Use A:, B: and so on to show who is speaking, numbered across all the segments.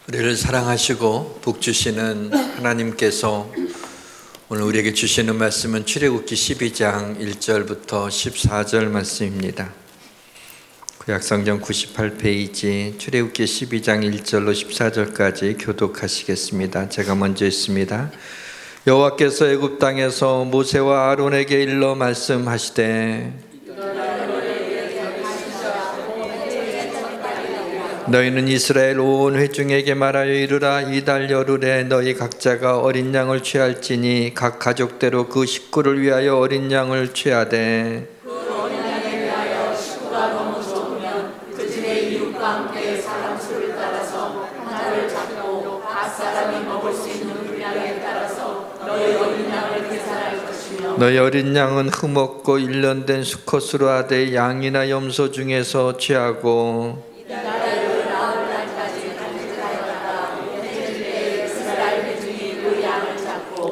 A: 우리를 사랑하시고 복 주시는 하나님께서 오늘 우리에게 주시는 말씀은 출애굽기 12장 1절부터 14절 말씀입니다. 구약성경 98페이지 출애굽기 12장 1절로 14절까지 교독하시겠습니다. 제가 먼저 읽습니다. 여호와께서 애굽 땅에서 모세와 아론에게 일러 말씀하시되 너희는 이스라엘 온 회중에게 말하여 이르라. 이달 열흘에 너희 각자가 어린 양을 취할지니 각 가족대로 그 식구를 위하여 어린 양을 취하되
B: 그 어린 양에 위하여 식구가 너무 적으면 그 집의 이웃과 함께 사람 수를 따라서 하나를 잡고 각 사람이 먹을 수 있는 분량에 따라서 너희 어린 양을 계산할 것이며
A: 너희 어린 양은 흠없고 1년 된 수컷으로 하되 양이나 염소 중에서 취하고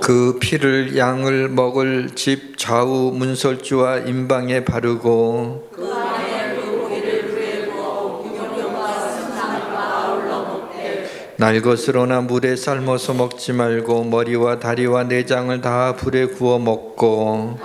A: 그 피를 양을 먹을 집 좌우 문설주와 임방에 바르고
B: 그 안에 물고기를 불에 구워 유경과 생선과 아울러 먹되
A: 날 것으로나 물에 삶아서 먹지 말고 머리와 다리와 내장을 다 불에 구워 먹고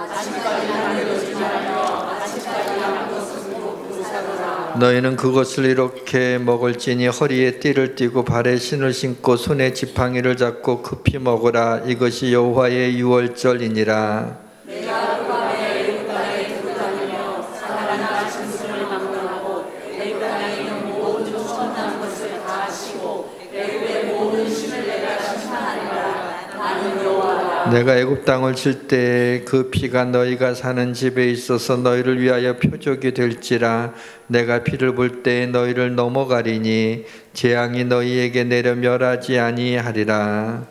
A: 너희는 그것을 이렇게 먹을지니 허리에 띠를 띠고 발에 신을 신고 손에 지팡이를 잡고 급히 먹으라. 이것이 여호와의 유월절이니라.
B: 내가 그 밤에 애굽 땅에 두루 다니며 사람이나 짐승을 막론하고 애굽 땅에 있는 모든 쫓겨난 것을 다 하시고 애굽의 모든 신을 내가 심판하리라. 나는 여호와라.
A: 내가 애굽 땅을 칠 때 그 피가 너희가 사는 집에 있어서 너희를 위하여 표적이 될지라. 내가 피를 볼 때 너희를 넘어가리니 재앙이 너희에게 내려 멸하지 아니하리라.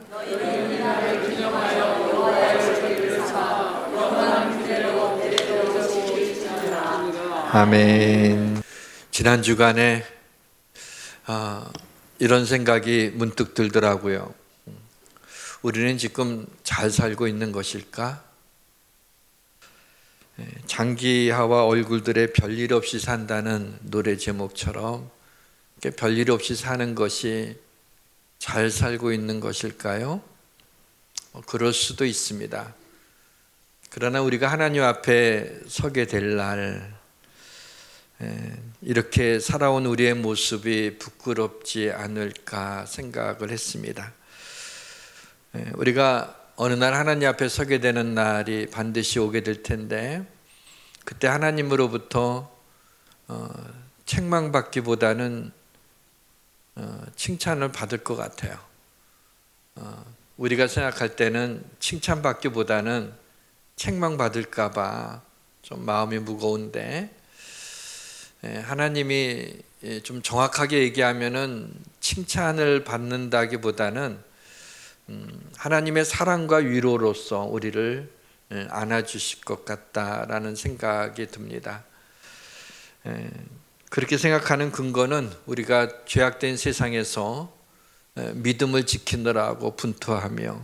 A: 아멘. 지난 주간에 이런 생각이 문득 들더라고요. 우리는 지금 잘 살고 있는 것일까? 장기하와 얼굴들의 별일 없이 산다는 노래 제목처럼 별일 없이 사는 것이 잘 살고 있는 것일까요? 그럴 수도 있습니다. 그러나 우리가 하나님 앞에 서게 될 날, 이렇게 살아온 우리의 모습이 부끄럽지 않을까 생각을 했습니다. 우리가 어느 날 하나님 앞에 서게 되는 날이 반드시 오게 될 텐데, 그때 하나님으로부터 책망받기보다는 칭찬을 받을 것 같아요. 우리가 생각할 때는 칭찬받기보다는 책망받을까 봐 좀 마음이 무거운데, 하나님이 좀 정확하게 얘기하면은 칭찬을 받는다기보다는 하나님의 사랑과 위로로서 우리를 안아주실 것 같다라는 생각이 듭니다. 그렇게 생각하는 근거는 우리가 죄악된 세상에서 믿음을 지키느라고 분투하며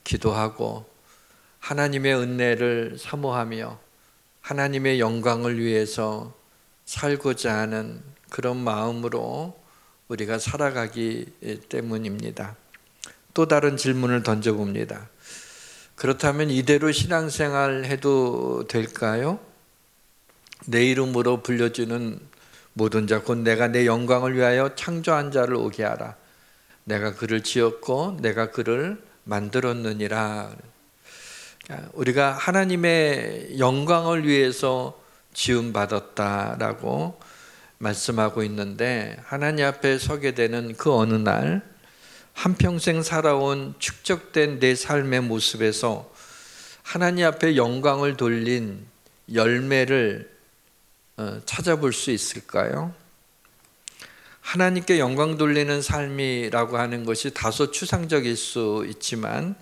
A: 기도하고 하나님의 은혜를 사모하며 하나님의 영광을 위해서 살고자 하는 그런 마음으로 우리가 살아가기 때문입니다. 또 다른 질문을 던져봅니다. 그렇다면 이대로 신앙생활 해도 될까요? 내 이름으로 불려주는 모든 자 곧 내가 내 영광을 위하여 창조한 자를 오게 하라. 내가 그를 지었고 내가 그를 만들었느니라. 우리가 하나님의 영광을 위해서 지음받았다라고 말씀하고 있는데, 하나님 앞에 서게 되는 그 어느 날 한평생 살아온 축적된 내 삶의 모습에서 하나님 앞에 영광을 돌린 열매를 찾아볼 수 있을까요? 하나님께 영광 돌리는 삶이라고 하는 것이 다소 추상적일 수 있지만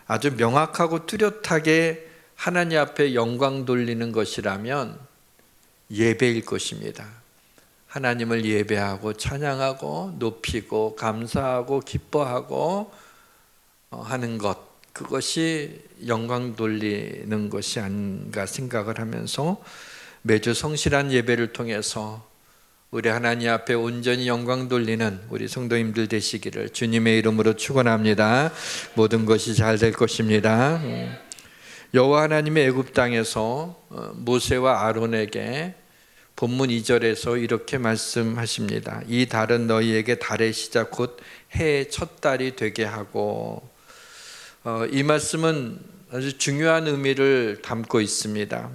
A: 아주 명확하고 뚜렷하게 하나님 앞에 영광 돌리는 것이라면 예배일 것입니다. 하나님을 예배하고 찬양하고 높이고 감사하고 기뻐하고 하는 것, 그것이 영광 돌리는 것이 아닌가 생각을 하면서 매주 성실한 예배를 통해서 우리 하나님 앞에 온전히 영광 돌리는 우리 성도님들 되시기를 주님의 이름으로 축원합니다. 모든 것이 잘 될 것입니다. 여호와 하나님의 애굽 땅에서 모세와 아론에게 본문 2절에서 이렇게 말씀하십니다. 이 달은 너희에게 달의 시작 곧 해의 첫 달이 되게 하고, 이 말씀은 아주 중요한 의미를 담고 있습니다.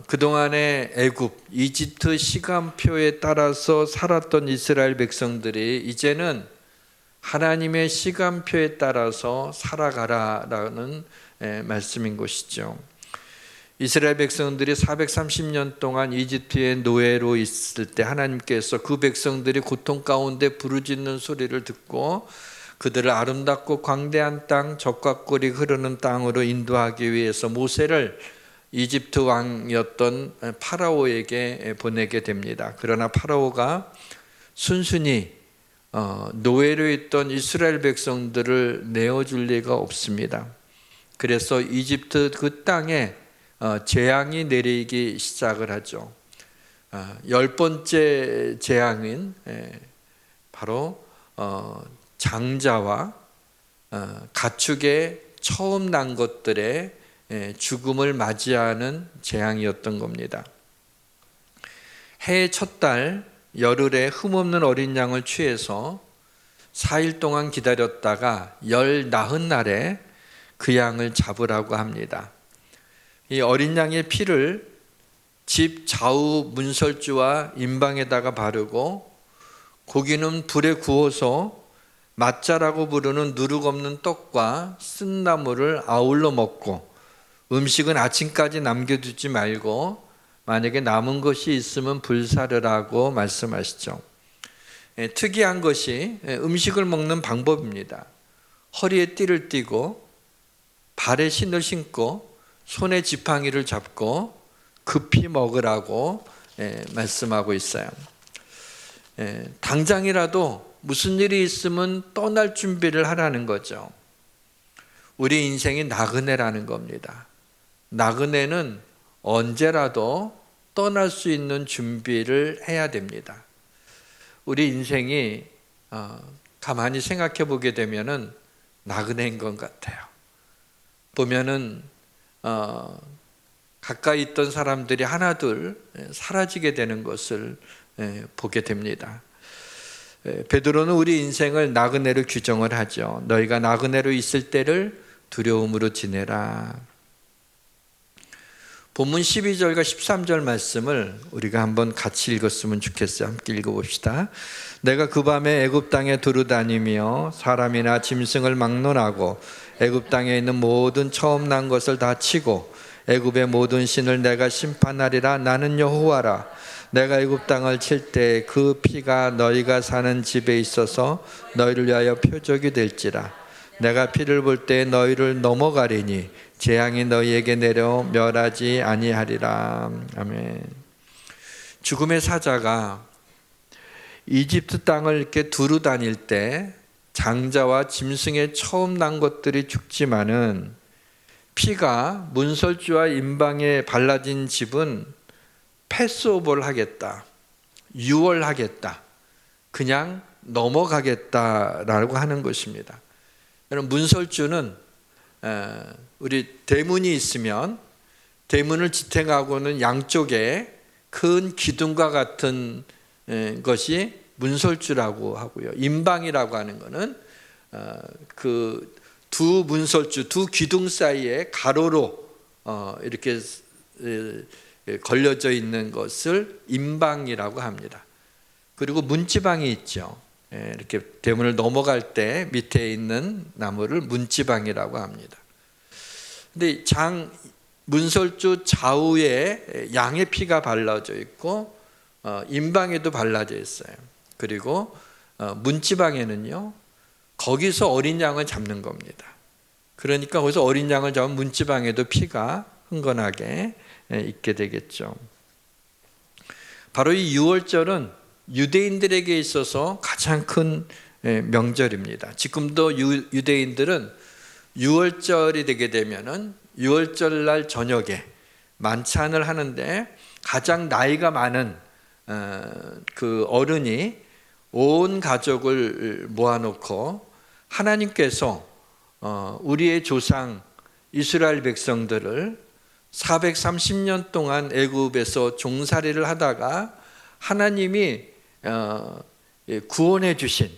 A: 그동안의 애굽, 이집트 시간표에 따라서 살았던 이스라엘 백성들이 이제는 하나님의 시간표에 따라서 살아가라라는 말씀인 것이죠. 이스라엘 백성들이 430년 동안 이집트의 노예로 있을 때 하나님께서 그 백성들이 고통 가운데 부르짖는 소리를 듣고 그들을 아름답고 광대한 땅, 젖과 꿀이 흐르는 땅으로 인도하기 위해서 모세를 이집트 왕이었던 파라오에게 보내게 됩니다. 그러나 파라오가 순순히 노예로 있던 이스라엘 백성들을 내어줄 리가 없습니다. 그래서 이집트 그 땅에 재앙이 내리기 시작을 하죠. 10번째 재앙인 바로 장자와 가축의 처음 난 것들의 죽음을 맞이하는 재앙이었던 겁니다. 해의 첫 달 열흘에 흠없는 어린 양을 취해서 4일 동안 기다렸다가 열 나흔 날에 그 양을 잡으라고 합니다. 이 어린 양의 피를 집 좌우 문설주와 임방에다가 바르고 고기는 불에 구워서 맛자라고 부르는 누룩 없는 떡과 쓴 나물을 아울러 먹고 음식은 아침까지 남겨두지 말고 만약에 남은 것이 있으면 불사르라고 말씀하시죠. 특이한 것이 음식을 먹는 방법입니다. 허리에 띠를 띠고 발에 신을 신고 손에 지팡이를 잡고 급히 먹으라고 말씀하고 있어요. 당장이라도 무슨 일이 있으면 떠날 준비를 하라는 거죠. 우리 인생이 나그네라는 겁니다. 나그네는 언제라도 떠날 수 있는 준비를 해야 됩니다. 우리 인생이 가만히 생각해 보게 되면은 나그네인 것 같아요. 보면은 가까이 있던 사람들이 하나둘 사라지게 되는 것을 보게 됩니다. 베드로는 우리 인생을 나그네로 규정을 하죠. 너희가 나그네로 있을 때를 두려움으로 지내라. 본문 12절과 13절 말씀을 우리가 한번 같이 읽었으면 좋겠어요. 함께 읽어봅시다. 내가 그 밤에 애굽 땅에 두루다니며 사람이나 짐승을 막론하고 애굽 땅에 있는 모든 처음 난 것을 다 치고 애굽의 모든 신을 내가 심판하리라. 나는 여호와라. 내가 애굽 땅을 칠 때 그 피가 너희가 사는 집에 있어서 너희를 위하여 표적이 될지라. 내가 피를 볼 때 너희를 넘어가리니 재앙이 너희에게 내려 멸하지 아니하리라. 아멘. 죽음의 사자가 이집트 땅을 이렇게 두루 다닐 때 장자와 짐승의 처음 난 것들이 죽지만은 피가 문설주와 임방에 발라진 집은 패스오버를 하겠다, 유월하겠다, 그냥 넘어가겠다라고 하는 것입니다. 여러분, 문설주는 우리 대문이 있으면 대문을 지탱하고는 양쪽에 큰 기둥과 같은 것이 문설주라고 하고요. 임방이라고 하는 것은 그 두 문설주, 두 기둥 사이에 가로로 이렇게 걸려져 있는 것을 임방이라고 합니다. 그리고 문지방이 있죠. 이렇게 대문을 넘어갈 때 밑에 있는 나무를 문지방이라고 합니다. 근데 문설주 좌우에 양의 피가 발라져 있고 임방에도 발라져 있어요. 그리고 문지방에는요, 거기서 어린 양을 잡는 겁니다. 그러니까 거기서 어린 양을 잡으면 문지방에도 피가 흥건하게 있게 되겠죠. 바로 이 유월절은 유대인들에게 있어서 가장 큰 명절입니다. 지금도 유대인들은 유월절이 되게 되면은 유월절 날 저녁에 만찬을 하는데 가장 나이가 많은 그 어른이 온 가족을 모아놓고 하나님께서 우리의 조상 이스라엘 백성들을 430년 동안 애굽에서 종살이를 하다가 하나님이 구원해 주신,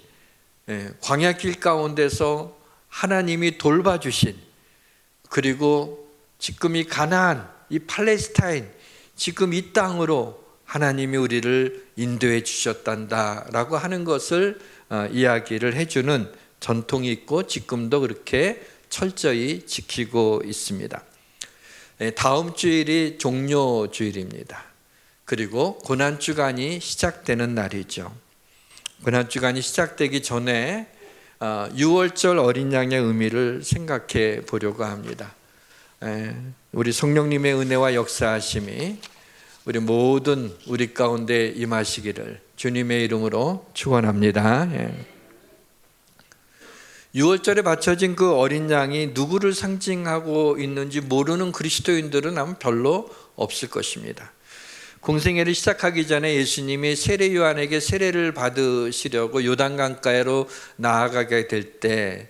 A: 광야길 가운데서 하나님이 돌봐주신, 그리고 지금 이 가나안, 이 팔레스타인, 지금 이 땅으로 하나님이 우리를 인도해 주셨단다라고 하는 것을 이야기를 해주는 전통이 있고 지금도 그렇게 철저히 지키고 있습니다. 다음 주일이 종료주일입니다. 그리고 고난주간이 시작되는 날이죠. 고난주간이 시작되기 전에 6월절 어린 양의 의미를 생각해 보려고 합니다. 우리 성령님의 은혜와 역사하심이 우리 가운데 임하시기를 주님의 이름으로 축원합니다. 6월절에 바쳐진 그 어린 양이 누구를 상징하고 있는지 모르는 그리스도인들은 아마 별로 없을 것입니다. 공생애를 시작하기 전에 예수님이 세례 요한에게 세례를 받으시려고 요단강가로 나아가게 될 때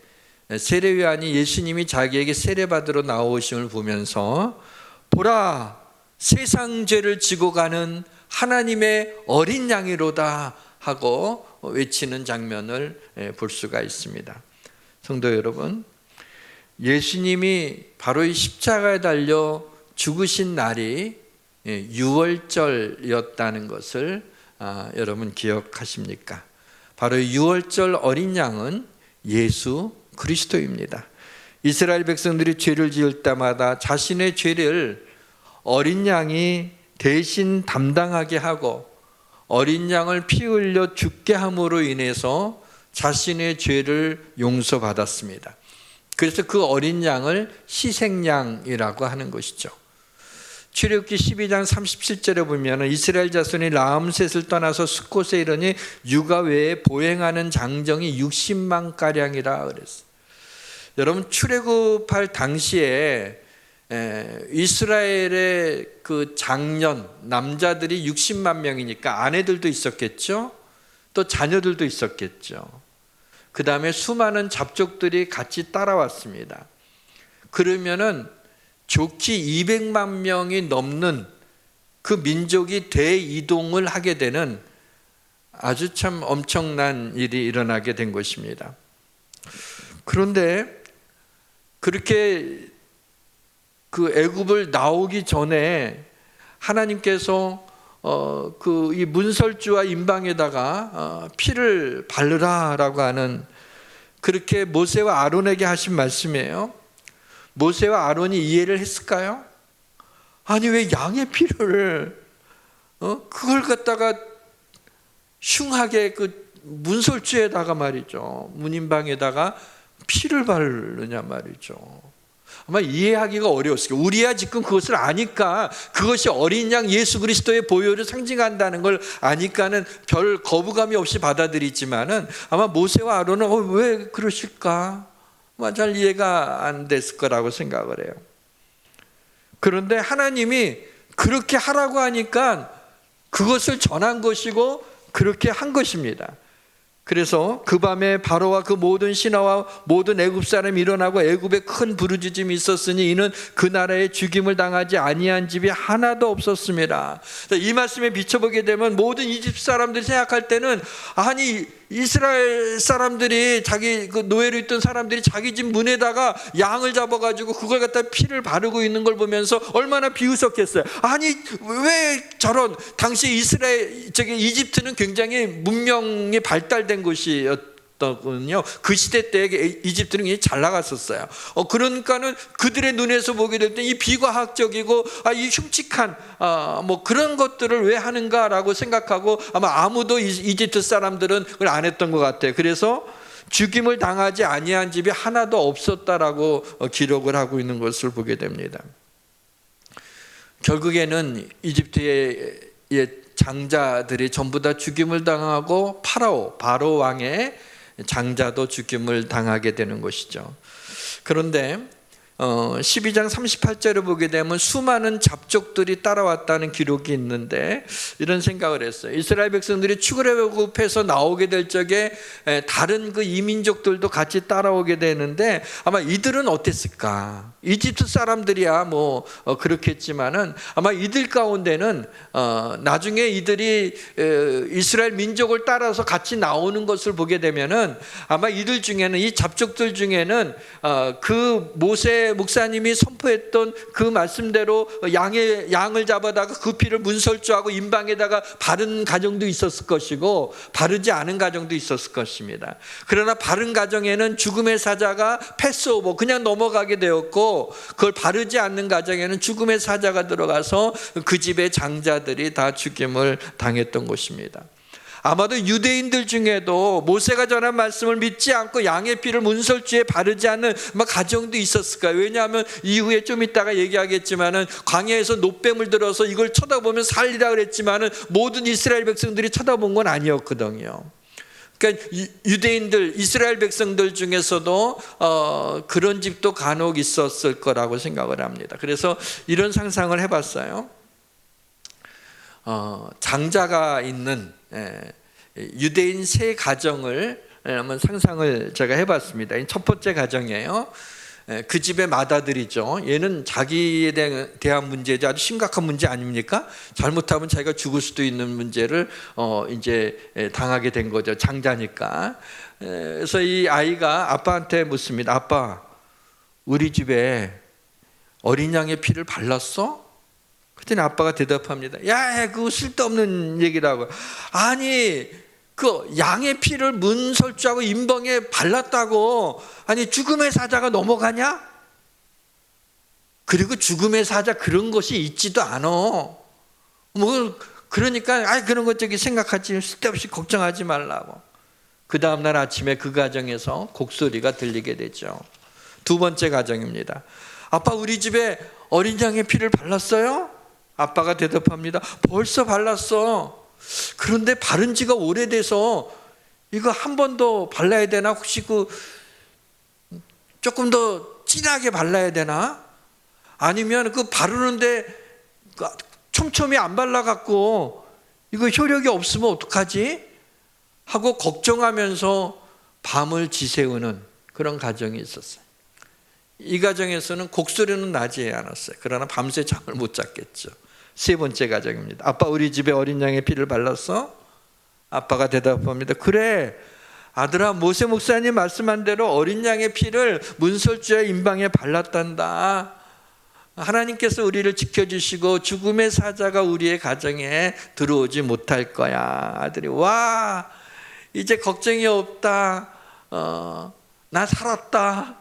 A: 세례 요한이 예수님이 자기에게 세례 받으러 나오심을 보면서 보라, 세상 죄를 지고 가는 하나님의 어린 양이로다 하고 외치는 장면을 볼 수가 있습니다. 성도 여러분, 예수님이 바로 이 십자가에 달려 죽으신 날이 6월절이었다는 것을 여러분 기억하십니까? 바로 6월절 어린 양은 예수 그리스도입니다. 이스라엘 백성들이 죄를 지을 때마다 자신의 죄를 어린 양이 대신 담당하게 하고 어린 양을 피 흘려 죽게 함으로 인해서 자신의 죄를 용서받았습니다. 그래서 그 어린 양을 희생양이라고 하는 것이죠. 출애굽기 12장 37절에 보면 이스라엘 자손이 라암셋을 떠나서 숫곳에 이르니 육아 외에 보행하는 장정이 60만 가량이라 그랬어요. 여러분, 출애굽할 당시에 이스라엘의 그 장년 남자들이 60만 명이니까 아내들도 있었겠죠. 또 자녀들도 있었겠죠. 그 다음에 수많은 잡족들이 같이 따라왔습니다. 그러면은 좋기 200만 명이 넘는 그 민족이 대이동을 하게 되는 아주 참 엄청난 일이 일어나게 된 것입니다. 그런데 그렇게 그 애굽을 나오기 전에 하나님께서 이 문설주와 임방에다가 피를 바르라라고 하는, 그렇게 모세와 아론에게 하신 말씀이에요. 모세와 아론이 이해를 했을까요? 아니, 왜 양의 피를 그걸 갖다가 흉하게 그 문설주에다가 말이죠, 문임방에다가 피를 바르느냐 말이죠. 아마 이해하기가 어려웠을 거예요. 우리야 지금 그것을 아니까, 그것이 어린 양 예수 그리스도의 보혈을 상징한다는 걸 아니까는 별 거부감이 없이 받아들이지만은 아마 모세와 아론은 왜 그러실까? 잘 이해가 안 됐을 거라고 생각을 해요. 그런데 하나님이 그렇게 하라고 하니까 그것을 전한 것이고 그렇게 한 것입니다. 그래서 그 밤에 바로와 그 모든 신하와 모든 애굽 사람이 일어나고 애굽에 큰 부르짖음이 있었으니 이는 그 나라에 죽임을 당하지 아니한 집이 하나도 없었습니다. 이 말씀에 비춰보게 되면 모든 이집트 사람들이 생각할 때는, 아니 이스라엘 사람들이, 자기 그 노예로 있던 사람들이 자기 집 문에다가 양을 잡아가지고 그걸 갖다 피를 바르고 있는 걸 보면서 얼마나 비웃었겠어요. 아니 왜 저런, 당시 이집트는 굉장히 문명이 발달된 곳이었거든요. 그 시대 때 이집트는 굉장히 잘 나갔었어요. 그러니까는 그들의 눈에서 보게 될 때 이 비과학적이고 이 흉측한 뭐 그런 것들을 왜 하는가라고 생각하고 아마 아무도 이집트 사람들은 그걸 안 했던 것 같아요. 그래서 죽임을 당하지 아니한 집이 하나도 없었다라고 기록을 하고 있는 것을 보게 됩니다. 결국에는 이집트의 장자들이 전부 다 죽임을 당하고 바로 왕의 장자도 죽임을 당하게 되는 것이죠. 그런데 12장 38절을 보게 되면 수많은 잡족들이 따라왔다는 기록이 있는데 이런 생각을 했어요. 이스라엘 백성들이 출애굽해서 나오게 될 적에 다른 그 이민족들도 같이 따라오게 되는데 아마 이들은 어땠을까? 이집트 사람들이야 뭐 그렇겠지만은 아마 이들 가운데는 나중에 이들이 이스라엘 민족을 따라서 같이 나오는 것을 보게 되면은 아마 이들 중에는, 이 잡족들 중에는 그 모세 목사님이 선포했던 그 말씀대로 양을 잡아다가 그 피를 문설주하고 임방에다가 바른 가정도 있었을 것이고 바르지 않은 가정도 있었을 것입니다. 그러나 바른 가정에는 죽음의 사자가 패스오버, 그냥 넘어가게 되었고, 그걸 바르지 않는 가정에는 죽음의 사자가 들어가서 그 집의 장자들이 다 죽임을 당했던 것입니다. 아마도 유대인들 중에도 모세가 전한 말씀을 믿지 않고 양의 피를 문설주에 바르지 않는 가정도 있었을 거예요. 왜냐하면 이후에 좀 이따가 얘기하겠지만은 광야에서 놋뱀을 들어서 이걸 쳐다보면 살리라 그랬지만은 모든 이스라엘 백성들이 쳐다본 건 아니었거든요. 그러니까 유대인들, 이스라엘 백성들 중에서도 그런 집도 간혹 있었을 거라고 생각을 합니다. 그래서 이런 상상을 해봤어요. 장자가 있는 유대인 세 가정을 한번 상상을 제가 해봤습니다. 첫 번째 가정이에요. 그 집의 맏아들이죠. 얘는 자기에 대한 문제죠. 아주 심각한 문제 아닙니까? 잘못하면 자기가 죽을 수도 있는 문제를 이제 당하게 된 거죠. 장자니까. 그래서 이 아이가 아빠한테 묻습니다. 아빠, 우리 집에 어린 양의 피를 발랐어? 그랬더니 아빠가 대답합니다. 야, 그거 쓸데없는 얘기라고. 아니, 그 양의 피를 문설주하고 임방에 발랐다고 아니 죽음의 사자가 넘어가냐? 그리고 죽음의 사자 그런 것이 있지도 않아. 뭐 그러니까 그런 것 저기 생각하지, 쓸데없이 걱정하지 말라고. 그 다음날 아침에 그 가정에서 곡소리가 들리게 되죠. 두 번째 가정입니다. 아빠, 우리 집에 어린 양의 피를 발랐어요? 아빠가 대답합니다. 벌써 발랐어. 그런데 바른 지가 오래돼서 이거 한 번 더 발라야 되나? 혹시 조금 더 진하게 발라야 되나? 아니면 바르는데 촘촘히 안 발라갖고 이거 효력이 없으면 어떡하지? 하고 걱정하면서 밤을 지새우는 그런 가정이 있었어요. 이 가정에서는 곡소리는 나지 않았어요. 그러나 밤새 잠을 못 잤겠죠. 세 번째 가정입니다. 아빠, 우리 집에 어린 양의 피를 발랐어? 아빠가 대답합니다. 그래, 아들아, 모세 목사님 말씀한 대로 어린 양의 피를 문설주의 임방에 발랐단다. 하나님께서 우리를 지켜주시고 죽음의 사자가 우리의 가정에 들어오지 못할 거야. 아들이, 와, 이제 걱정이 없다. 나 살았다.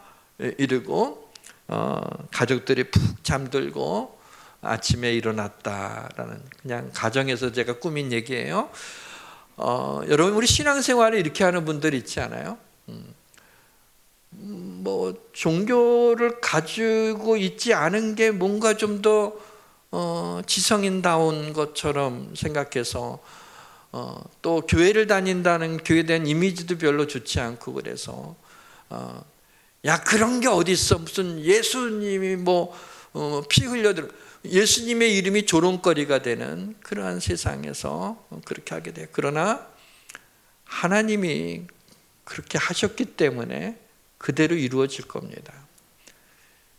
A: 이러고 가족들이 푹 잠들고 아침에 일어났다라는, 그냥 가정에서 제가 꾸민 얘기예요. 여러분, 우리 신앙생활을 이렇게 하는 분들 있지 않아요? 뭐 종교를 가지고 있지 않은 게 뭔가 좀 더 지성인다운 것처럼 생각해서 또 교회를 다닌다는 교회에 대한 이미지도 별로 좋지 않고, 그래서 야, 그런 게 어디 있어? 무슨 예수님이 피 흘려들어, 예수님의 이름이 조롱거리가 되는 그러한 세상에서 그렇게 하게 돼요. 그러나 하나님이 그렇게 하셨기 때문에 그대로 이루어질 겁니다.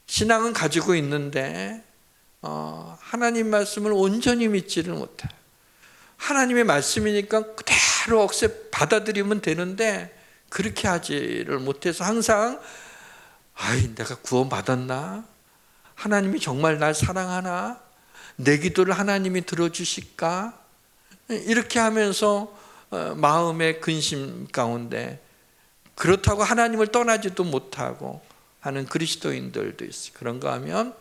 A: 신앙은 가지고 있는데 하나님 말씀을 온전히 믿지를 못해요. 하나님의 말씀이니까 그대로 억세 받아들이면 되는데 그렇게 하지를 못해서 항상 내가 구원받았나? 하나님이 정말 날 사랑하나? 내 기도를 하나님이 들어주실까? 이렇게 하면서 마음의 근심 가운데, 그렇다고 하나님을 떠나지도 못하고 하는 그리스도인들도 있어요. 그런가 하면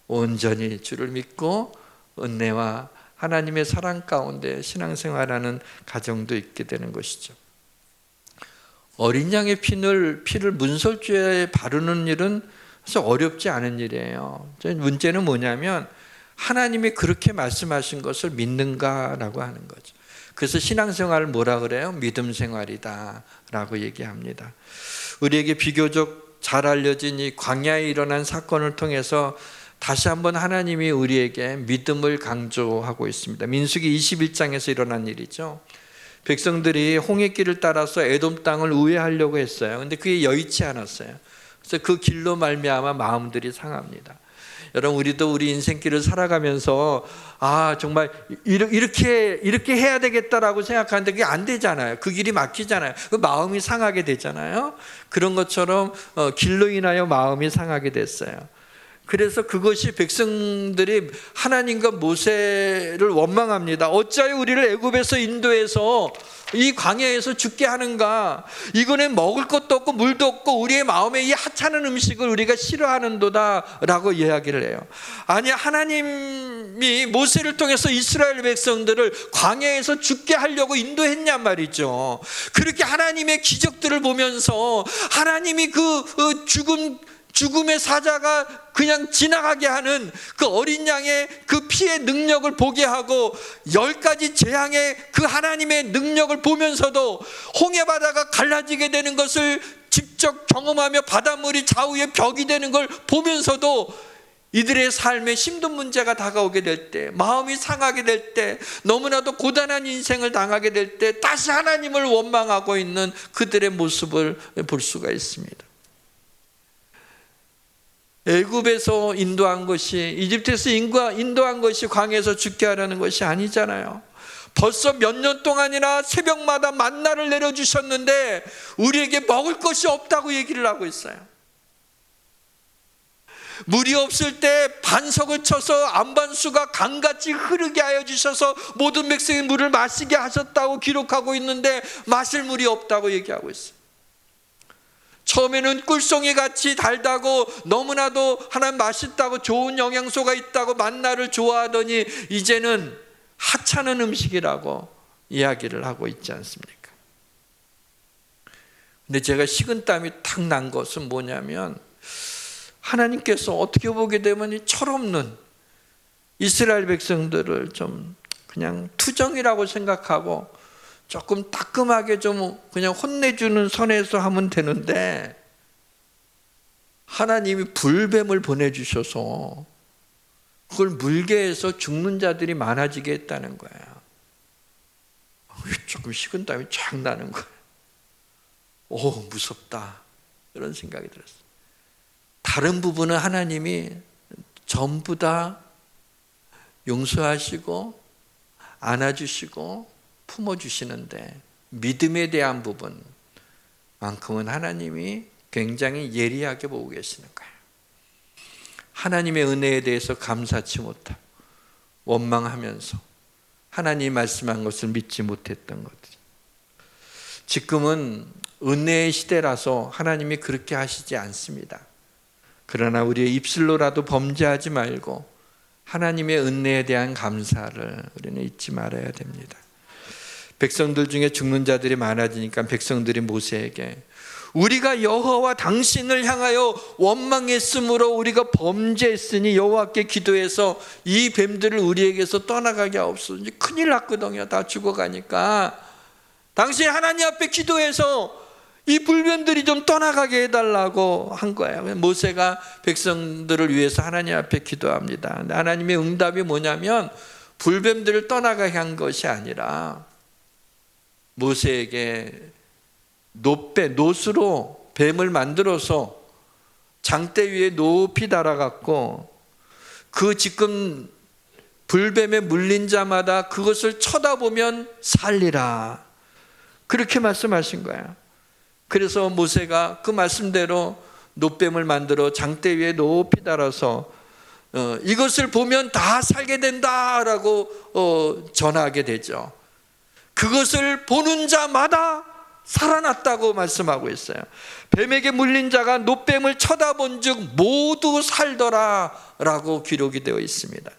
A: 온전히 주를 믿고 은혜와 하나님의 사랑 가운데 신앙생활하는 가정도 있게 되는 것이죠. 어린 양의 피를 문설주에 바르는 일은 사실 어렵지 않은 일이에요. 문제는 뭐냐면 하나님이 그렇게 말씀하신 것을 믿는가라고 하는 거죠. 그래서 신앙생활을 뭐라 그래요? 믿음 생활이다 라고 얘기합니다. 우리에게 비교적 잘 알려진 이 광야에 일어난 사건을 통해서 다시 한번 하나님이 우리에게 믿음을 강조하고 있습니다. 민수기 21장에서 일어난 일이죠. 백성들이 홍해길을 따라서 에돔 땅을 우회하려고 했어요. 근데 그게 여의치 않았어요. 그래서 그 길로 말미암아 마음들이 상합니다. 여러분, 우리도 우리 인생길을 살아가면서 정말 이렇게 해야 되겠다라고 생각하는데 그게 안 되잖아요. 그 길이 막히잖아요. 그 마음이 상하게 되잖아요. 그런 것처럼 길로 인하여 마음이 상하게 됐어요. 그래서 그것이 백성들이 하나님과 모세를 원망합니다. 어찌하여 우리를 애굽에서 인도해서 이 광야에서 죽게 하는가? 이거는 먹을 것도 없고 물도 없고 우리의 마음에 이 하찮은 음식을 우리가 싫어하는도다 라고 이야기를 해요. 아니, 하나님이 모세를 통해서 이스라엘 백성들을 광야에서 죽게 하려고 인도했냔 말이죠. 그렇게 하나님의 기적들을 보면서 하나님이 그 죽음의 사자가 그냥 지나가게 하는 그 어린 양의 그 피의 능력을 보게 하고 10가지 재앙의 그 하나님의 능력을 보면서도 홍해바다가 갈라지게 되는 것을 직접 경험하며 바닷물이 좌우의 벽이 되는 걸 보면서도 이들의 삶에 힘든 문제가 다가오게 될 때, 마음이 상하게 될 때, 너무나도 고단한 인생을 당하게 될 때 다시 하나님을 원망하고 있는 그들의 모습을 볼 수가 있습니다. 애굽에서 인도한 것이, 이집트에서 인도한 것이 광야에서 죽게 하려는 것이 아니잖아요. 벌써 몇 년 동안이나 새벽마다 만나를 내려주셨는데 우리에게 먹을 것이 없다고 얘기를 하고 있어요. 물이 없을 때 반석을 쳐서 안반수가 강같이 흐르게 하여 주셔서 모든 백성이 물을 마시게 하셨다고 기록하고 있는데 마실 물이 없다고 얘기하고 있어요. 처음에는 꿀송이 같이 달다고 너무나도 하나님 맛있다고 좋은 영양소가 있다고 만나를 좋아하더니 이제는 하찮은 음식이라고 이야기를 하고 있지 않습니까? 근데 제가 식은땀이 탁 난 것은 뭐냐면, 하나님께서 어떻게 보게 되면 이 철없는 이스라엘 백성들을 좀 그냥 투정이라고 생각하고 조금 따끔하게 좀 그냥 혼내주는 선에서 하면 되는데, 하나님이 불뱀을 보내주셔서 그걸 물게 해서 죽는 자들이 많아지게 했다는 거예요. 조금 식은땀이 쫙 나는 거예요. 오, 무섭다, 이런 생각이 들었어요. 다른 부분은 하나님이 전부 다 용서하시고 안아주시고 품어주시는데, 믿음에 대한 부분만큼은 하나님이 굉장히 예리하게 보고 계시는 거예요. 하나님의 은혜에 대해서 감사치 못하고 원망하면서 하나님이 말씀한 것을 믿지 못했던 것들. 지금은 은혜의 시대라서 하나님이 그렇게 하시지 않습니다. 그러나 우리의 입술로라도 범죄하지 말고 하나님의 은혜에 대한 감사를 우리는 잊지 말아야 됩니다. 백성들 중에 죽는 자들이 많아지니까 백성들이 모세에게 우리가 여호와 당신을 향하여 원망했으므로 우리가 범죄했으니 여호와께 기도해서 이 뱀들을 우리에게서 떠나가게 하옵소서. 이제 큰일 났거든요. 다 죽어가니까 당신 하나님 앞에 기도해서 이 불뱀들이 좀 떠나가게 해달라고 한 거예요. 모세가 백성들을 위해서 하나님 앞에 기도합니다. 근데 하나님의 응답이 뭐냐면, 불뱀들을 떠나가게 한 것이 아니라 모세에게 놋으로 뱀을 만들어서 장대 위에 높이 달아갖고 그 지금 불뱀에 물린 자마다 그것을 쳐다보면 살리라, 그렇게 말씀하신 거예요. 그래서 모세가 그 말씀대로 놋뱀을 만들어 장대 위에 높이 달아서 이것을 보면 다 살게 된다라고 전하게 되죠. 그것을 보는 자마다 살아났다고 말씀하고 있어요. 뱀에게 물린 자가 놋뱀을 쳐다본 즉 모두 살더라 라고 기록이 되어 있습니다.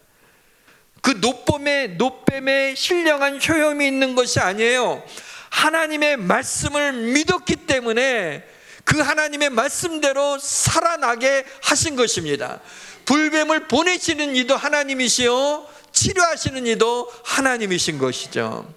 A: 그 놋뱀에 신령한 효용이 있는 것이 아니에요. 하나님의 말씀을 믿었기 때문에 그 하나님의 말씀대로 살아나게 하신 것입니다. 불뱀을 보내시는 이도 하나님이시요 치료하시는 이도 하나님이신 것이죠.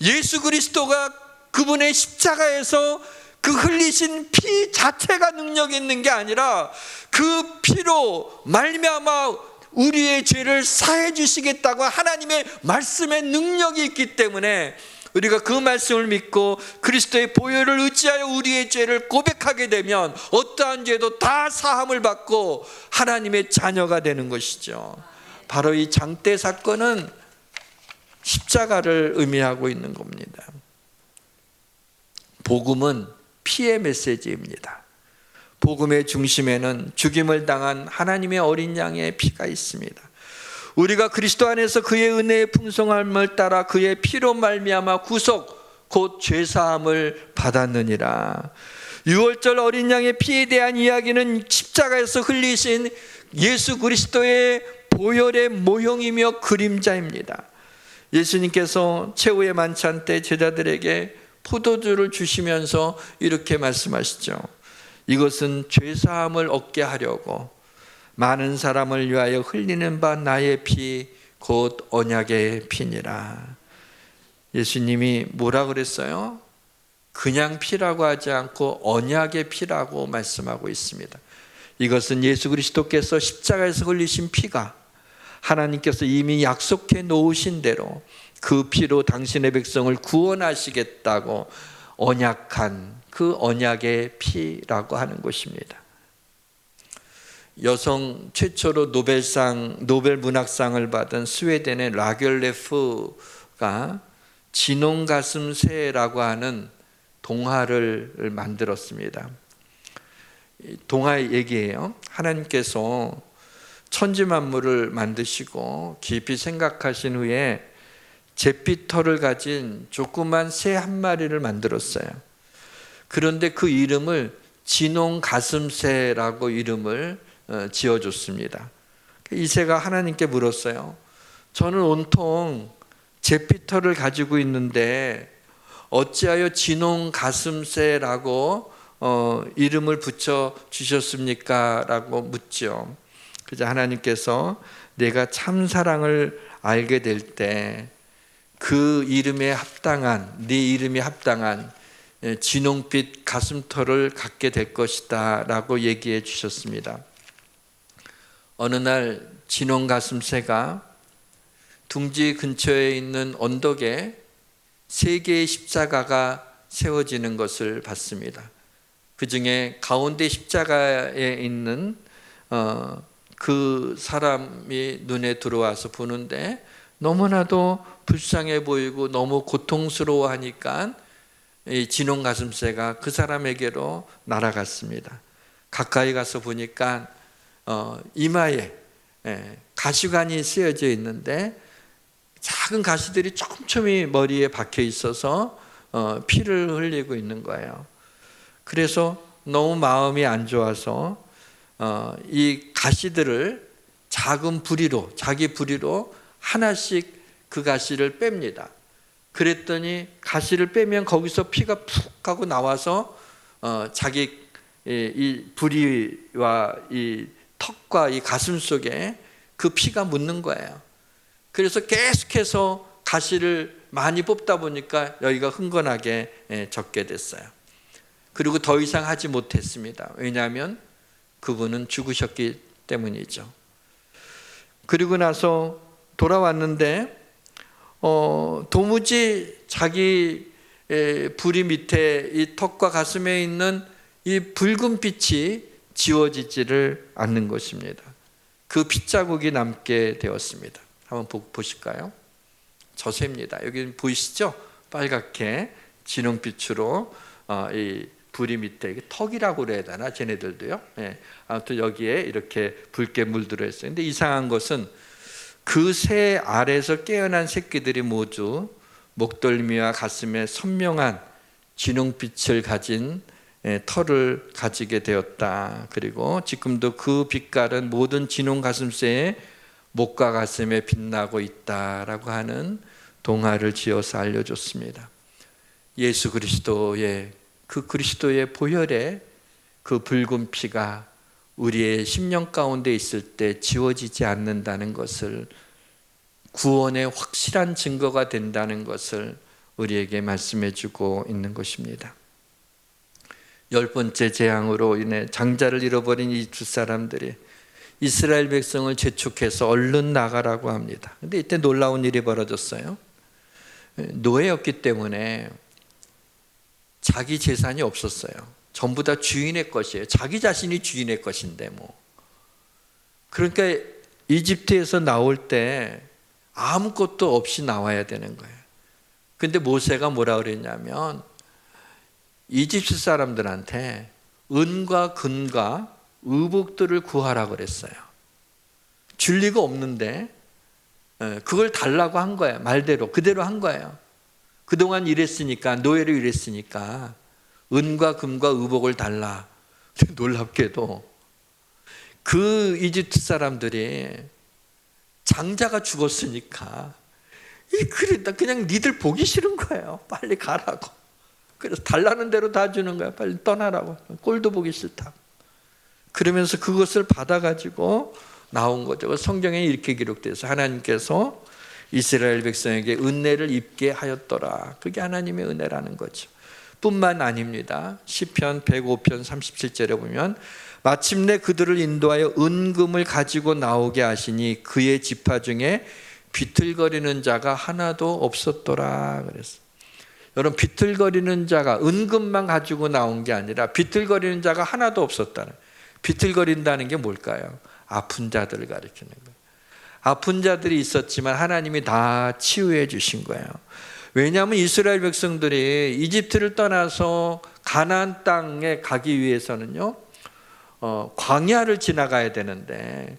A: 예수 그리스도가 그분의 십자가에서 그 흘리신 피 자체가 능력이 있는 게 아니라 그 피로 말미암아 우리의 죄를 사해 주시겠다고 하나님의 말씀에 능력이 있기 때문에 우리가 그 말씀을 믿고 그리스도의 보혈을 의지하여 우리의 죄를 고백하게 되면 어떠한 죄도 다 사함을 받고 하나님의 자녀가 되는 것이죠. 바로 이 장대 사건은 십자가를 의미하고 있는 겁니다. 복음은 피의 메시지입니다. 복음의 중심에는 죽임을 당한 하나님의 어린 양의 피가 있습니다. 우리가 그리스도 안에서 그의 은혜의 풍성함을 따라 그의 피로 말미암아 구속 곧 죄사함을 받았느니라. 유월절 어린 양의 피에 대한 이야기는 십자가에서 흘리신 예수 그리스도의 보혈의 모형이며 그림자입니다. 예수님께서 최후의 만찬 때 제자들에게 포도주를 주시면서 이렇게 말씀하시죠. 이것은 죄사함을 얻게 하려고 많은 사람을 위하여 흘리는 바 나의 피 곧 언약의 피니라. 예수님이 뭐라 그랬어요? 그냥 피라고 하지 않고 언약의 피라고 말씀하고 있습니다. 이것은 예수 그리스도께서 십자가에서 흘리신 피가 하나님께서 이미 약속해 놓으신 대로 그 피로 당신의 백성을 구원하시겠다고 언약한 그 언약의 피라고 하는 것입니다. 여성 최초로 노벨 문학상을 받은 스웨덴의 라겔레프가 진홍가슴새라고 하는 동화를 만들었습니다. 동화의 얘기예요. 하나님께서 천지만물을 만드시고 깊이 생각하신 후에 잿빛 털을 가진 조그만 새 한 마리를 만들었어요. 그런데 그 이름을 진홍가슴새라고 이름을 지어줬습니다. 이 새가 하나님께 물었어요. 저는 온통 잿빛 털을 가지고 있는데 어찌하여 진홍가슴새라고 이름을 붙여 주셨습니까? 라고 묻죠. 그래서 하나님께서 내가 참 사랑을 알게 될 때 그 이름에 합당한, 네 이름에 합당한 진홍빛 가슴털을 갖게 될 것이다 라고 얘기해 주셨습니다. 어느 날 진홍가슴새가 둥지 근처에 있는 언덕에 3개의 십자가가 세워지는 것을 봤습니다. 그 중에 가운데 십자가에 있는 그 사람이 눈에 들어와서 보는데 너무나도 불쌍해 보이고 너무 고통스러워하니까 이 진홍가슴새가 그 사람에게로 날아갔습니다. 가까이 가서 보니까 이마에 가시관이 쓰여져 있는데 작은 가시들이 촘촘히 머리에 박혀 있어서 피를 흘리고 있는 거예요. 그래서 너무 마음이 안 좋아서 이 가시들을 작은 부리로, 자기 부리로 하나씩 그 가시를 뺍니다. 그랬더니 가시를 빼면 거기서 피가 푹 하고 나와서 자기 이 부리와 이 턱과 이 가슴 속에 그 피가 묻는 거예요. 그래서 계속해서 가시를 많이 뽑다 보니까 여기가 흥건하게 적게 됐어요. 그리고 더 이상 하지 못했습니다. 왜냐하면 그분은 죽으셨기 때문이죠. 그리고 나서 돌아왔는데 도무지 자기 부리 밑에 이 턱과 가슴에 있는 이 붉은 빛이 지워지지를 않는 것입니다. 그 핏자국이 남게 되었습니다. 한번 보실까요? 저 새입니다. 여기 보이시죠? 빨갛게 진홍빛으로 이 부리 밑에 턱이라고 그래야 되나? 쟤네들도요. 예. 아무튼 여기에 이렇게 붉게 물들어 있어요. 근데 이상한 것은 그 새 알에서 깨어난 새끼들이 모두 목덜미와 가슴에 선명한 진홍빛을 가진 털을 가지게 되었다. 그리고 지금도 그 빛깔은 모든 진홍가슴새의 목과 가슴에 빛나고 있다라고 하는 동화를 지어서 알려줬습니다. 예수 그리스도의 그 그리스도의 보혈에 그 붉은 피가 우리의 심령 가운데 있을 때 지워지지 않는다는 것을, 구원의 확실한 증거가 된다는 것을 우리에게 말씀해 주고 있는 것입니다. 10번째 재앙으로 인해 장자를 잃어버린 이집트 사람들이 이스라엘 백성을 재촉해서 얼른 나가라고 합니다. 근데 이때 놀라운 일이 벌어졌어요. 노예였기 때문에 자기 재산이 없었어요. 전부 다 주인의 것이에요. 자기 자신이 주인의 것인데 뭐. 그러니까 이집트에서 나올 때 아무것도 없이 나와야 되는 거예요. 근데 모세가 뭐라 그랬냐면 이집트 사람들한테 은과 금과 의복들을 구하라 그랬어요. 줄 리가 없는데 그걸 달라고 한 거예요. 말대로 그대로 한 거예요. 그동안 일했으니까, 노예로 일했으니까 은과 금과 의복을 달라. 놀랍게도 그 이집트 사람들이 장자가 죽었으니까 그냥 니들 보기 싫은 거예요. 빨리 가라고. 그래서 달라는 대로 다 주는 거야. 빨리 떠나라고. 꼴도 보기 싫다고. 그러면서 그것을 받아가지고 나온 거죠. 성경에 이렇게 기록돼서 하나님께서 이스라엘 백성에게 은혜를 입게 하였더라. 그게 하나님의 은혜라는 거죠. 뿐만 아닙니다. 시편 105편 37절에 보면 마침내 그들을 인도하여 은금을 가지고 나오게 하시니 그의 지파 중에 비틀거리는 자가 하나도 없었더라 그랬어요. 여러분, 비틀거리는 자가 은금만 가지고 나온 게 아니라 비틀거리는 자가 하나도 없었다는. 비틀거린다는 게 뭘까요? 아픈 자들을 가리키는 거예요. 아픈 자들이 있었지만 하나님이 다 치유해 주신 거예요. 왜냐하면 이스라엘 백성들이 이집트를 떠나서 가나안 땅에 가기 위해서는요, 광야를 지나가야 되는데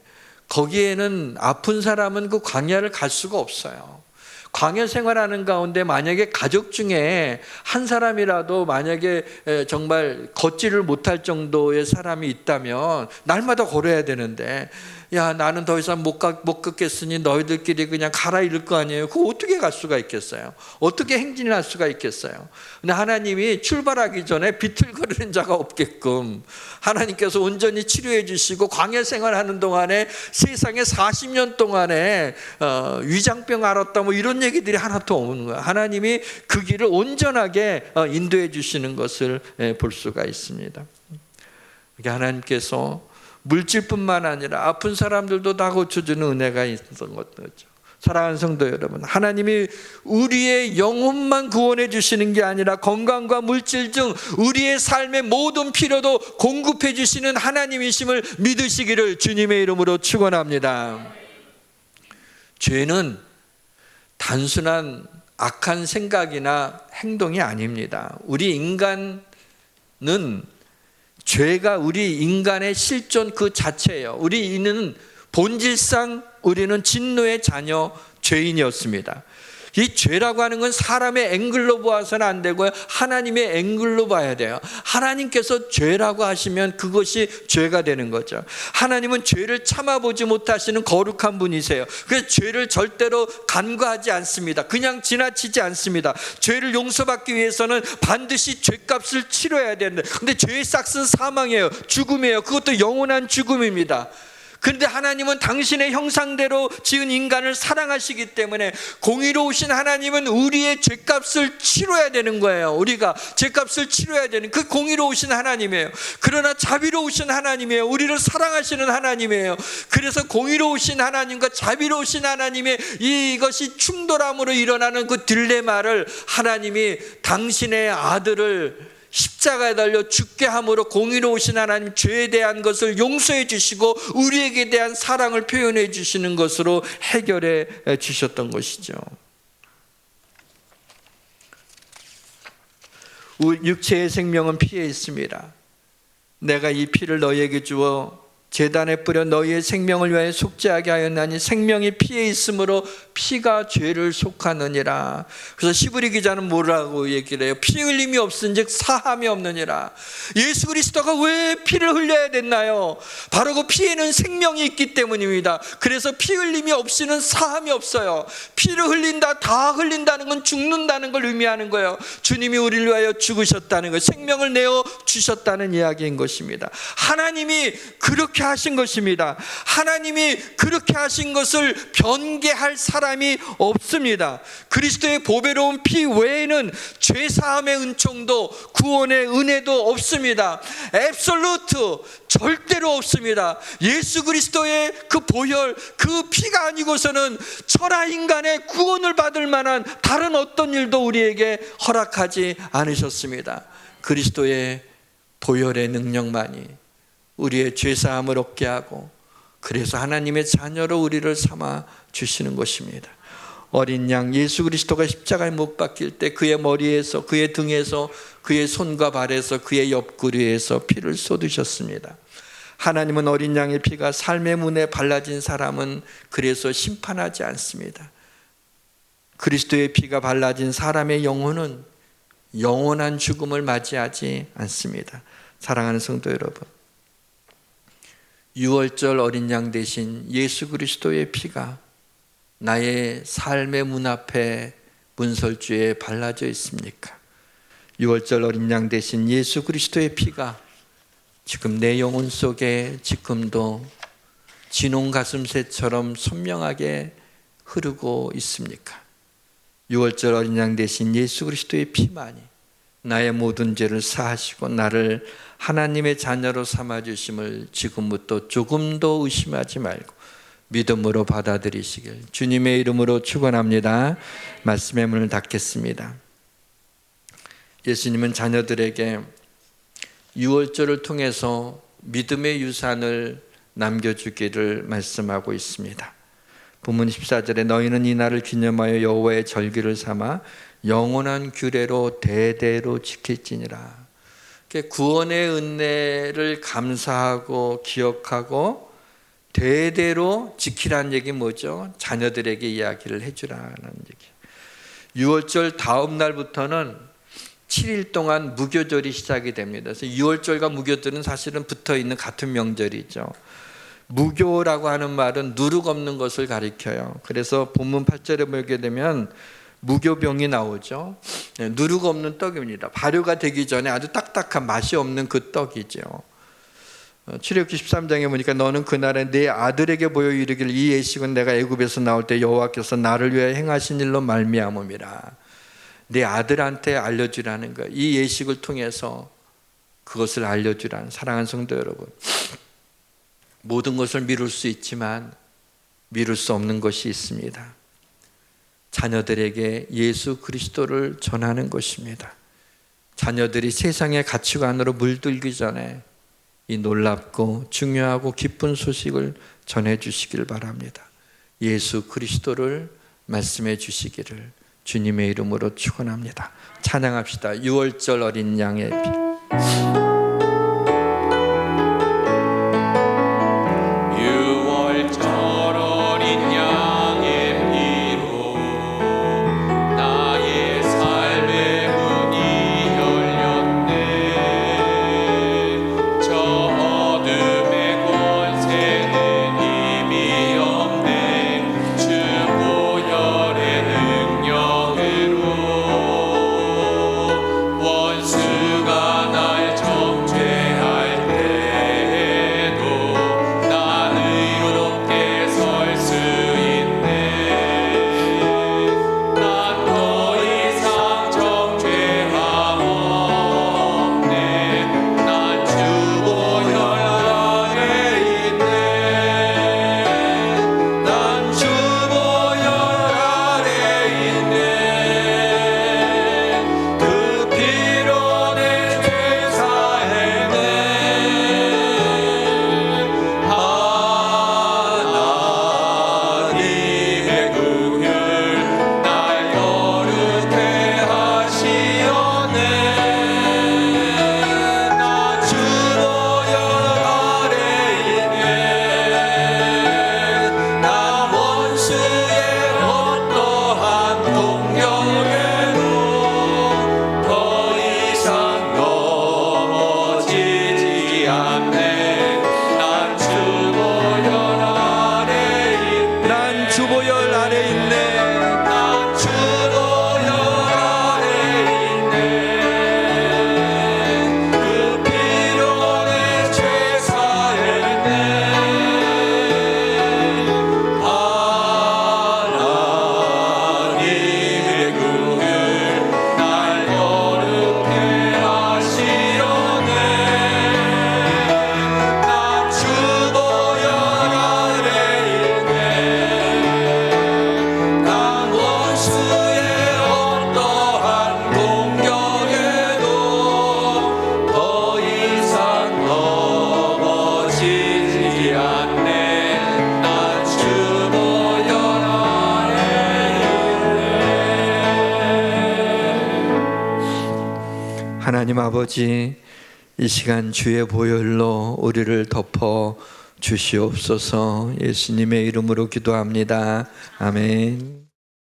A: 거기에는 아픈 사람은 그 광야를 갈 수가 없어요. 광야 생활하는 가운데 만약에 가족 중에 한 사람이라도 만약에 정말 걷지를 못할 정도의 사람이 있다면 날마다 걸어야 되는데, 야, 나는 더 이상 못 걷겠으니 너희들끼리 그냥 가라 이럴 거 아니에요. 그거 어떻게 갈 수가 있겠어요? 어떻게 행진을 할 수가 있겠어요? 근데 하나님이 출발하기 전에 비틀거리는 자가 없게끔 하나님께서 온전히 치료해 주시고 광야 생활하는 동안에 세상에 40년 동안에 위장병 앓았다 뭐 이런 얘기들이 하나도 없는 거예요. 하나님이 그 길을 온전하게 인도해 주시는 것을 볼 수가 있습니다. 하나님께서 물질뿐만 아니라 아픈 사람들도 다 고쳐주는 은혜가 있었던 거죠. 사랑하는 성도 여러분, 하나님이 우리의 영혼만 구원해 주시는 게 아니라 건강과 물질 등 우리의 삶의 모든 필요도 공급해 주시는 하나님이심을 믿으시기를 주님의 이름으로 축원합니다. 죄는 단순한 악한 생각이나 행동이 아닙니다. 우리 인간은 죄가 우리 인간의 실존 그 자체예요. 우리는 본질상 우리는 진노의 자녀, 죄인이었습니다. 이 죄라고 하는 건 사람의 앵글로 보아서는 안 되고요, 하나님의 앵글로 봐야 돼요. 하나님께서 죄라고 하시면 그것이 죄가 되는 거죠. 하나님은 죄를 참아보지 못하시는 거룩한 분이세요. 그래서 죄를 절대로 간과하지 않습니다. 그냥 지나치지 않습니다. 죄를 용서받기 위해서는 반드시 죄값을 치러야 되는데, 근데 죄의 싹은 사망이에요. 죽음이에요. 그것도 영원한 죽음입니다. 그런데 하나님은 당신의 형상대로 지은 인간을 사랑하시기 때문에 공의로우신 하나님은 우리의 죄값을 치러야 되는 거예요. 우리가 죄값을 치러야 되는 그 공의로우신 하나님이에요. 그러나 자비로우신 하나님이에요. 우리를 사랑하시는 하나님이에요. 그래서 공의로우신 하나님과 자비로우신 하나님의 이것이 충돌함으로 일어나는 그 딜레마를 하나님이 당신의 아들을 십자가에 달려 죽게 함으로 공의로우신 하나님, 죄에 대한 것을 용서해 주시고 우리에게 대한 사랑을 표현해 주시는 것으로 해결해 주셨던 것이죠. 육체의 생명은 피에 있습니다. 내가 이 피를 너희에게 주어 제단에 뿌려 너희의 생명을 위하여 속죄하게 하였나니 생명이 피에 있으므로 피가 죄를 속하느니라. 그래서 시브리 기자는 뭐라고 얘기를 해요? 피 흘림이 없은즉 사함이 없느니라. 예수 그리스도가 왜 피를 흘려야 됐나요? 바로 그 피에는 생명이 있기 때문입니다. 그래서 피 흘림이 없이는 사함이 없어요. 피를 흘린다, 다 흘린다는 건 죽는다는 걸 의미하는 거예요. 주님이 우리를 위하여 죽으셨다는 거, 생명을 내어 주셨다는 이야기인 것입니다. 하나님이 그렇게 하신 것입니다. 하나님이 그렇게 하신 것을 변개할 사람이 없습니다. 그리스도의 보배로운 피 외에는 죄사함의 은총도 구원의 은혜도 없습니다. 앱솔루트, 절대로 없습니다. 예수 그리스도의 그 보혈, 그 피가 아니고서는 천하 인간의 구원을 받을 만한 다른 어떤 일도 우리에게 허락하지 않으셨습니다. 그리스도의 보혈의 능력만이 우리의 죄사함을 얻게 하고, 그래서 하나님의 자녀로 우리를 삼아 주시는 것입니다. 어린 양 예수 그리스도가 십자가에 못 박힐 때 그의 머리에서, 그의 등에서, 그의 손과 발에서, 그의 옆구리에서 피를 쏟으셨습니다. 하나님은 어린 양의 피가 삶의 문에 발라진 사람은 그래서 심판하지 않습니다. 그리스도의 피가 발라진 사람의 영혼은 영원한 죽음을 맞이하지 않습니다. 사랑하는 성도 여러분, 유월절 어린 양 대신 예수 그리스도의 피가 나의 삶의 문 앞에 문설주에 발라져 있습니까? 유월절 어린 양 대신 예수 그리스도의 피가 지금 내 영혼 속에 지금도 진홍 가슴새처럼 선명하게 흐르고 있습니까? 유월절 어린 양 대신 예수 그리스도의 피만이 나의 모든 죄를 사하시고 나를 하나님의 자녀로 삼아주심을 지금부터 조금도 의심하지 말고 믿음으로 받아들이시길 주님의 이름으로 축원합니다. 말씀의 문을 닫겠습니다. 예수님은 자녀들에게 유월절을 통해서 믿음의 유산을 남겨주기를 말씀하고 있습니다. 본문 14절에 너희는 이 날을 기념하여 여호와의 절기를 삼아 영원한 규례로 대대로 지킬지니라. 구원의 은혜를 감사하고 기억하고 대대로 지키라는 얘기 뭐죠? 자녀들에게 이야기를 해주라는 얘기. 6월절 다음 날부터는 7일 동안 무교절이 시작이 됩니다. 그래서 6월절과 무교절은 사실은 붙어있는 같은 명절이죠. 무교라고 하는 말은 누룩 없는 것을 가리켜요. 그래서 본문 8절에 보게 되면 무교병이 나오죠. 누룩 없는 떡입니다. 발효가 되기 전에 아주 딱딱한 맛이 없는 그 떡이죠. 출애굽기 13장에 보니까 너는 그날에 네 아들에게 보여 이르기를 이 예식은 내가 애굽에서 나올 때 여호와께서 나를 위하여 행하신 일로 말미암음이라. 네 아들한테 알려주라는 거예요. 이 예식을 통해서 그것을 알려주라는. 사랑하는 성도 여러분, 모든 것을 미룰 수 있지만 미룰 수 없는 것이 있습니다. 자녀들에게 예수 그리스도를 전하는 것입니다. 자녀들이 세상의 가치관으로 물들기 전에 이 놀랍고 중요하고 기쁜 소식을 전해주시길 바랍니다. 예수 그리스도를 말씀해 주시기를 주님의 이름으로 축원합니다. 찬양합시다. 유월절 어린 양의 피.
C: 원수가 날
A: 하나님 아버지, 이 시간 주의 보혈로 우리를 덮어 주시옵소서. 예수님의 이름으로 기도합니다. 아멘.